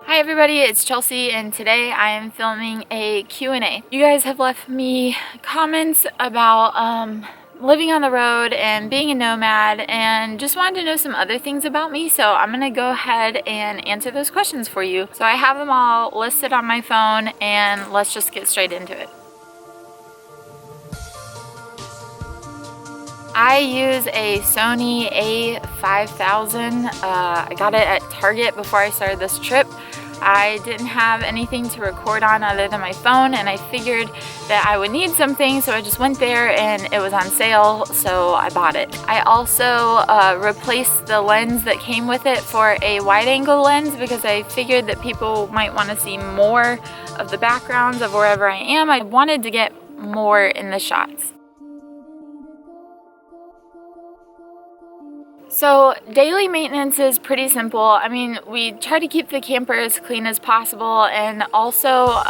Hi everybody, it's Chelsea and today I am filming a Q&A. You guys have left me comments about living on the road and being a nomad and just wanted to know some other things about me, so I'm gonna go ahead and answer those questions for you. So I have them all listed on my phone and let's just get straight into it. I use a Sony a5000. I got it at Target before I started this trip. I didn't have anything to record on other than my phone, and I figured that I would need something, so I just went there and it was on sale, so I bought it. I also replaced the lens that came with it for a wide-angle lens because I figured that people might want to see more of the backgrounds of wherever I am. I wanted to get more in the shots. So daily maintenance is pretty simple. I mean, we try to keep the camper as clean as possible, and also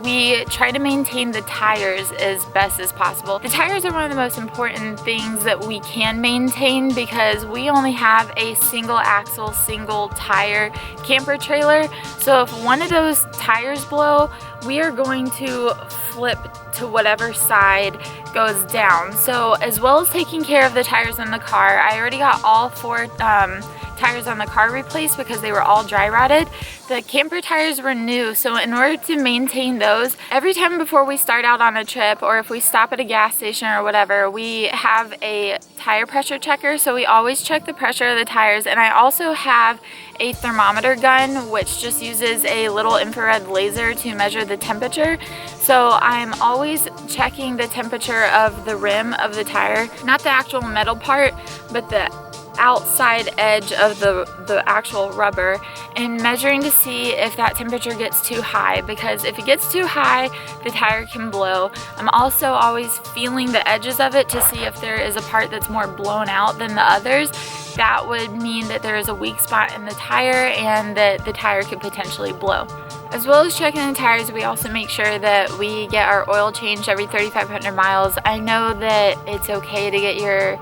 we try to maintain the tires as best as possible. The tires are one of the most important things that we can maintain because we only have a single axle, single tire camper trailer. So if one of those tires blow, we are going to flip to whatever side goes down. So as well as taking care of the tires in the car, I already got all four tires on the car replaced because they were all dry rotted. The camper tires were new, so in order to maintain those, every time before we start out on a trip or if we stop at a gas station or whatever, we have a tire pressure checker, so we always check the pressure of the tires. And I also have a thermometer gun which just uses a little infrared laser to measure the temperature. So I'm always checking the temperature of the rim of the tire, not the actual metal part, but the outside edge of the actual rubber, and measuring to see if that temperature gets too high, because if it gets too high, the tire can blow. I'm also always feeling the edges of it to see if there is a part that's more blown out than the others. That would mean that there is a weak spot in the tire and that the tire could potentially blow. As well as checking the tires, we also make sure that we get our oil changed every 3,500 miles. I know that it's okay to get your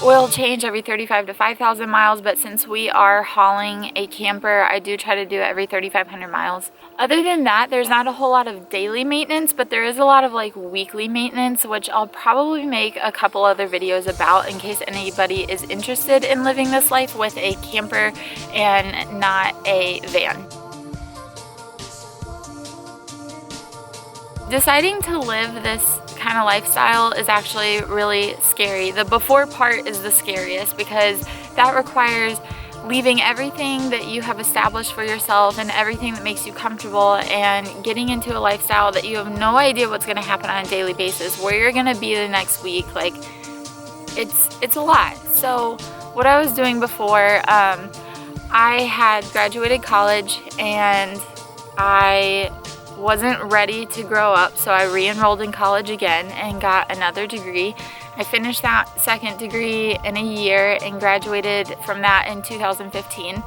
oil change every 35 to 5,000 miles, but since we are hauling a camper, I do try to do it every 3,500 miles. Other than that, there's not a whole lot of daily maintenance, but there is a lot of like weekly maintenance, which I'll probably make a couple other videos about in case anybody is interested in living this life with a camper and not a van. Deciding to live this kind of lifestyle is actually really scary. The before part is the scariest because that requires leaving everything that you have established for yourself and everything that makes you comfortable and getting into a lifestyle that you have no idea what's going to happen on a daily basis, where you're going to be the next week. Like, it's a lot. So what I was doing before, I had graduated college and I wasn't ready to grow up, so I re-enrolled in college again and got another degree. I finished that second degree in a year and graduated from that in 2015.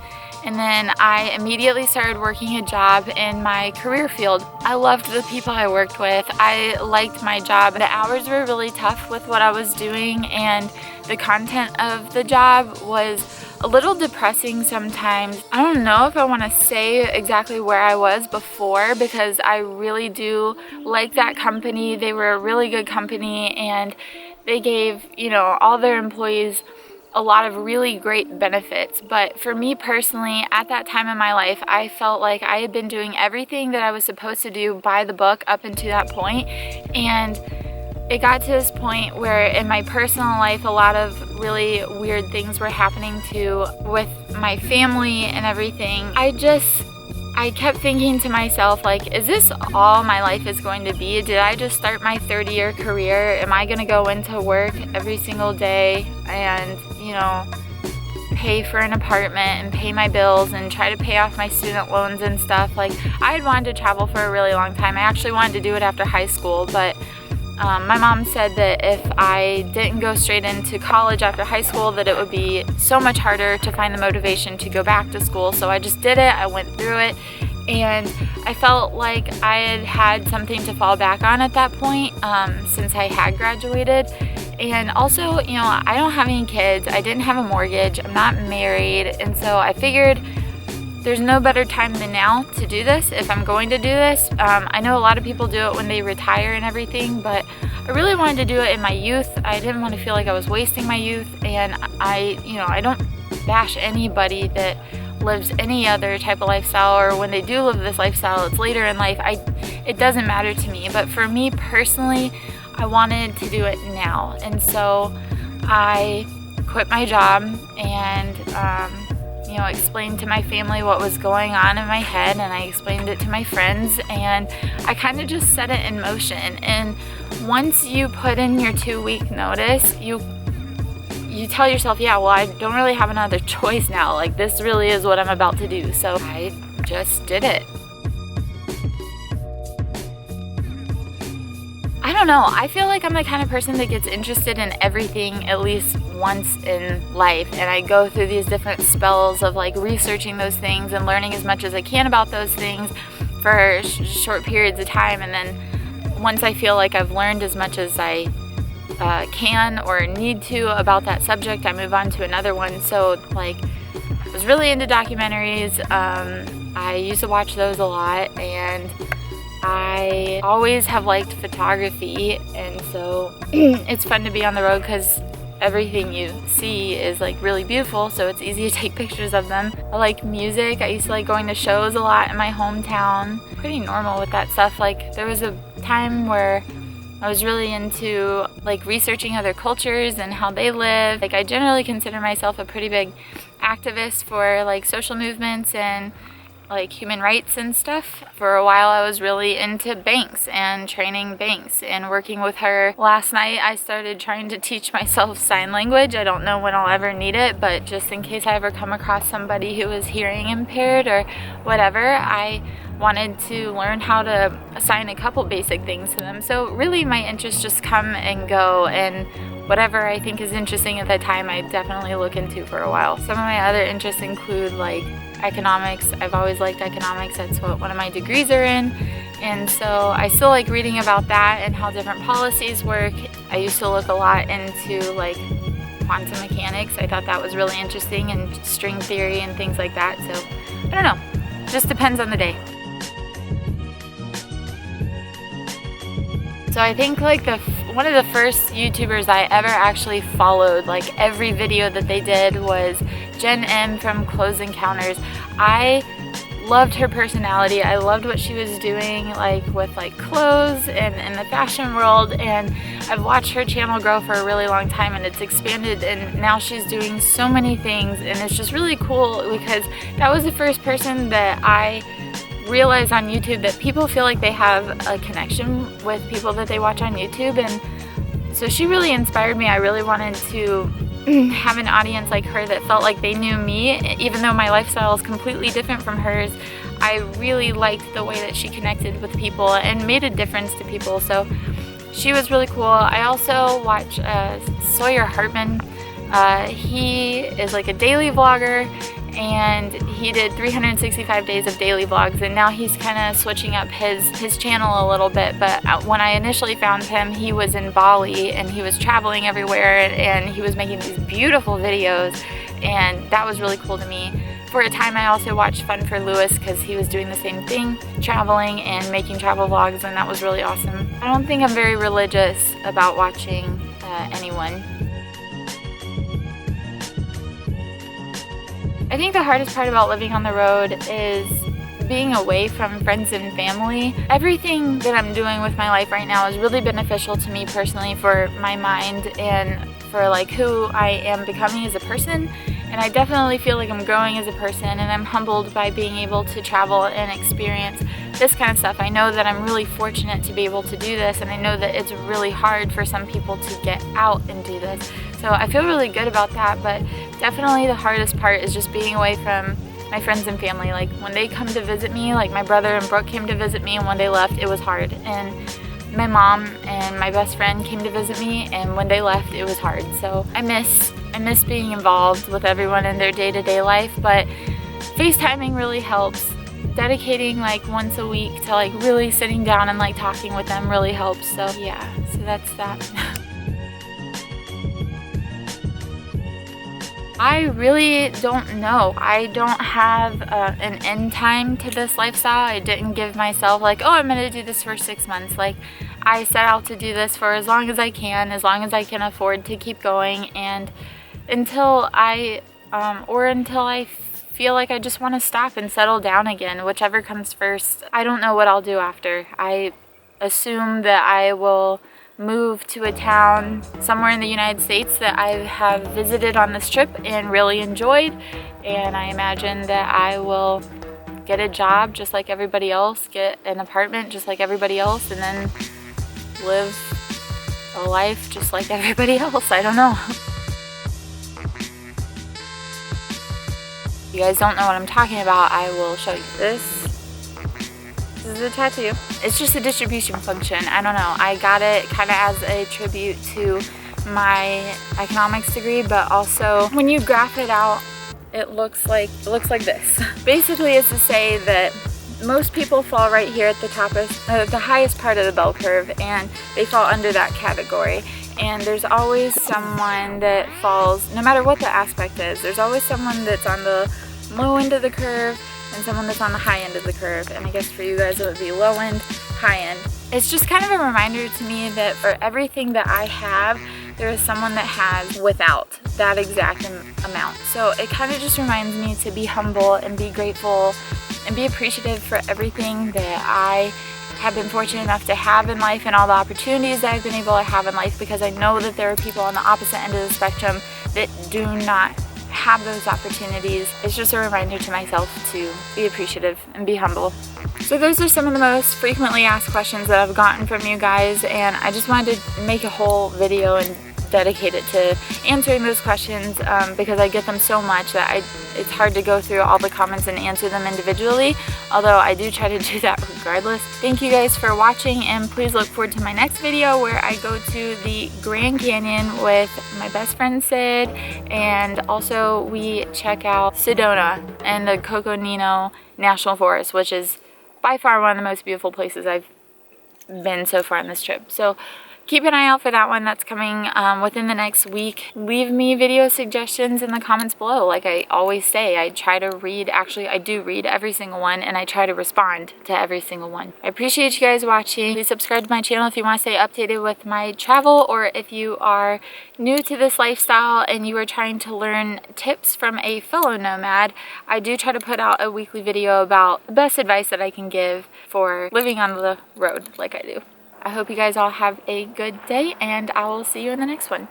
And then I immediately started working a job in my career field. I loved the people I worked with. I liked my job. The hours were really tough with what I was doing, and the content of the job was a little depressing sometimes. I don't know if I want to say exactly where I was before because I really do like that company. They were a really good company and they gave, all their employees a lot of really great benefits. But for me personally, at that time in my life, I felt like I had been doing everything that I was supposed to do by the book up until that point, and it got to this point where in my personal life a lot of really weird things were happening too with my family and everything. I kept thinking to myself, like, is this all my life is going to be? Did I just start my 30-year career? Am I going to go into work every single day and, pay for an apartment and pay my bills and try to pay off my student loans and stuff? Like, I had wanted to travel for a really long time. I actually wanted to do it after high school, but my mom said that if I didn't go straight into college after high school, that it would be so much harder to find the motivation to go back to school. So I just did it. I went through it, and I felt like I had something to fall back on at that point, since I had graduated. And also, I don't have any kids. I didn't have a mortgage. I'm not married. And so I figured there's no better time than now to do this if I'm going to do this. I know a lot of people do it when they retire and everything, but I really wanted to do it in my youth. I didn't want to feel like I was wasting my youth, and I don't bash anybody that lives any other type of lifestyle, or when they do live this lifestyle, it's later in life. It doesn't matter to me, but for me personally, I wanted to do it now, and so I quit my job and explained to my family what was going on in my head, and I explained it to my friends, and I kind of just set it in motion. And once you put in your 2-week notice, you tell yourself, yeah, well, I don't really have another choice now. Like, this really is what I'm about to do. So I just did it. I don't know. I feel like I'm the kind of person that gets interested in everything at least once in life, and I go through these different spells of like researching those things and learning as much as I can about those things for short periods of time, and then once I feel like I've learned as much as I can or need to about that subject, I move on to another one. So like, I was really into documentaries. I used to watch those a lot, and I always have liked photography, and so it's fun to be on the road because everything you see is like really beautiful, so it's easy to take pictures of them. I like music. I used to like going to shows a lot in my hometown. Pretty normal with that stuff. Like, there was a time where I was really into like researching other cultures and how they live. Like, I generally consider myself a pretty big activist for like social movements and like human rights and stuff. For a while I was really into Banks and training Banks and working with her. Last night I started trying to teach myself sign language. I don't know when I'll ever need it, but just in case I ever come across somebody who is hearing impaired or whatever, I wanted to learn how to assign a couple basic things to them. So really my interests just come and go, and whatever I think is interesting at that time I definitely look into for a while. Some of my other interests include like economics. I've always liked economics. That's what one of my degrees are in, and so I still like reading about that and how different policies work. I used to look a lot into like quantum mechanics. I thought that was really interesting, and string theory and things like that. So I don't know, just depends on the day. So I think like one of the first YouTubers I ever actually followed, like every video that they did, was Jen M from Close Encounters. I loved her personality. I loved what she was doing like with like clothes and in the fashion world, and I've watched her channel grow for a really long time, and it's expanded, and now she's doing so many things, and it's just really cool because that was the first person that I realize on YouTube that people feel like they have a connection with people that they watch on YouTube, and so she really inspired me. I really wanted to have an audience like her that felt like they knew me, even though my lifestyle is completely different from hers. I really liked the way that she connected with people and made a difference to people, so she was really cool. I also watch Sawyer Hartman. He is like a daily vlogger, and he did 365 days of daily vlogs, and now he's kind of switching up his channel a little bit. But when I initially found him, he was in Bali and he was traveling everywhere, and he was making these beautiful videos, and that was really cool to me. For a time I also watched Fun for Lewis because he was doing the same thing, traveling and making travel vlogs, and that was really awesome. I don't think I'm very religious about watching anyone. I think the hardest part about living on the road is being away from friends and family. Everything that I'm doing with my life right now is really beneficial to me personally, for my mind and for like who I am becoming as a person. And I definitely feel like I'm growing as a person, and I'm humbled by being able to travel and experience this kind of stuff. I know that I'm really fortunate to be able to do this, and I know that it's really hard for some people to get out and do this. So I feel really good about that, but definitely the hardest part is just being away from my friends and family. Like when they come to visit me, like my brother and Brooke came to visit me, and when they left it was hard. And my mom and my best friend came to visit me, and when they left it was hard. So I miss being involved with everyone in their day-to-day life, but FaceTiming really helps. Dedicating like once a week to like really sitting down and like talking with them really helps. So yeah, so that's that. I really don't know. I don't have an end time to this lifestyle. I didn't give myself like, oh, I'm gonna do this for 6 months. Like, I set out to do this for as long as I can afford to keep going, and until I feel like I just want to stop and settle down again, whichever comes first. I don't know what I'll do after. I assume that I will move to a town somewhere in the United States that I have visited on this trip and really enjoyed, and I imagine that I will get a job just like everybody else, get an apartment just like everybody else, and then live a life just like everybody else. I don't know. If you guys don't know what I'm talking about, I will show you. This is a tattoo. It's just a distribution function. I don't know. I got it kind of as a tribute to my economics degree, but also when you graph it out, it looks like this. Basically, it's to say that most people fall right here at the top of the highest part of the bell curve, and they fall under that category. And there's always someone that falls, no matter what the aspect is, there's always someone that's on the low end of the curve and someone that's on the high end of the curve. And I guess for you guys it would be low end, high end. It's just kind of a reminder to me that for everything that I have, there is someone that has without that exact amount. So it kind of just reminds me to be humble and be grateful and be appreciative for everything that I have been fortunate enough to have in life and all the opportunities that I've been able to have in life, because I know that there are people on the opposite end of the spectrum that do not have those opportunities. It's just a reminder to myself to be appreciative and be humble. So those are some of the most frequently asked questions that I've gotten from you guys, and I just wanted to make a whole video and dedicate it to answering those questions because I get them so much that it's hard to go through all the comments and answer them individually, although I do try to do that regardless. Thank you guys for watching, and please look forward to my next video where I go to the Grand Canyon with my best friend Sid, and also we check out Sedona and the Coconino National Forest, which is by far one of the most beautiful places I've been so far on this trip. So keep an eye out for that one. That's coming within the next week. Leave me video suggestions in the comments below. Like I always say, I try to read, actually I do read every single one, and I try to respond to every single one. I appreciate you guys watching. Please subscribe to my channel if you want to stay updated with my travel, or if you are new to this lifestyle and you are trying to learn tips from a fellow nomad. I do try to put out a weekly video about the best advice that I can give for living on the road like I do. I hope you guys all have a good day, and I will see you in the next one.